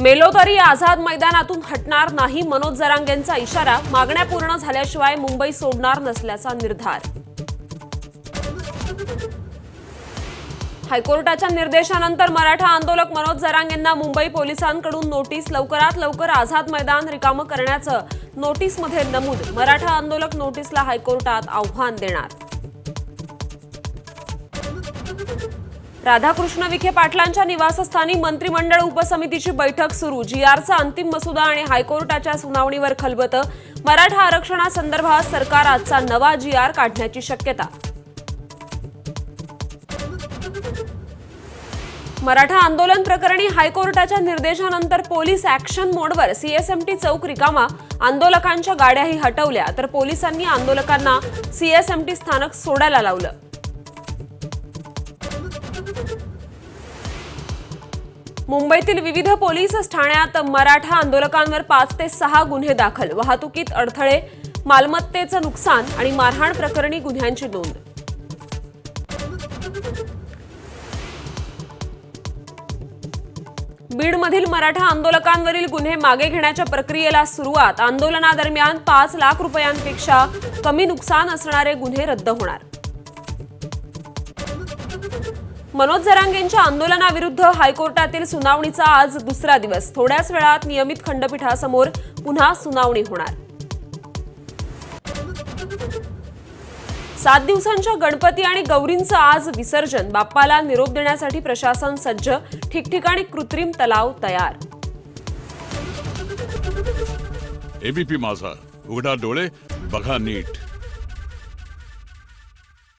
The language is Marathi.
मेलो तरी आझाद मैदानातून हटणार नाही, मनोज जरांगेंचा इशारा. मागण्या पूर्ण झाल्याशिवाय मुंबई सोडणार नसल्याचा निर्धार. हायकोर्टाच्या निर्देशानंतर मराठा आंदोलक मनोज जरांगेंना मुंबई पोलिसांकडून नोटीस. लवकरात लवकर आझाद मैदान रिकामं करण्याचं नोटीसमध्ये नमूद. मराठा आंदोलक नोटीसला हायकोर्टात आव्हान देणार. राधाकृष्ण विखे पाटलांच्या निवासस्थानी मंत्रिमंडळ उपसमितीची बैठक सुरू. जीआरचा अंतिम मसुदा आणि हायकोर्टाच्या सुनावणीवर खलबतं. मराठा आरक्षणासंदर्भात सरकार आजचा नवा जीआर काढण्याची शक्यता. मराठा आंदोलन प्रकरणी हायकोर्टाच्या निर्देशानंतर पोलीस ऍक्शन मोडवर. सीएसएमटी चौक रिकामा. आंदोलकांच्या गाड्याही हटवल्या, तर पोलिसांनी आंदोलकांना सीएसएमटी स्थानक सोडायला लावलं. मुंबईतील विविध पोलीस ठाण्यात मराठा आंदोलकांवर 5 ते 6 गुन्हे दाखल. वाहतुकीत अडथळे, मालमत्तेचं नुकसान आणि मारहाण प्रकरणी गुन्ह्यांची नोंद. बीडमधील मराठा आंदोलकांवरील गुन्हे मागे घेण्याच्या प्रक्रियेला सुरुवात. आंदोलनादरम्यान 5 लाख रुपयांपेक्षा कमी नुकसान असणारे गुन्हे रद्द होणार. मनोज जरांगेंच्या आंदोलनाविरुद्ध हायकोर्टातील सुनावणीचा आज दुसरा दिवस. थोड्याच वेळात नियमित खंडपीठासमोर पुन्हा सुनावणी होणार. 7 दिवसांच्या गणपती आणि गौरींचं आज विसर्जन. बाप्पाला निरोप देण्यासाठी प्रशासन सज्ज. ठिकठिकाणी कृत्रिम तलाव तयार. एबीपी माझा, उघडा डोळे बघा नीट.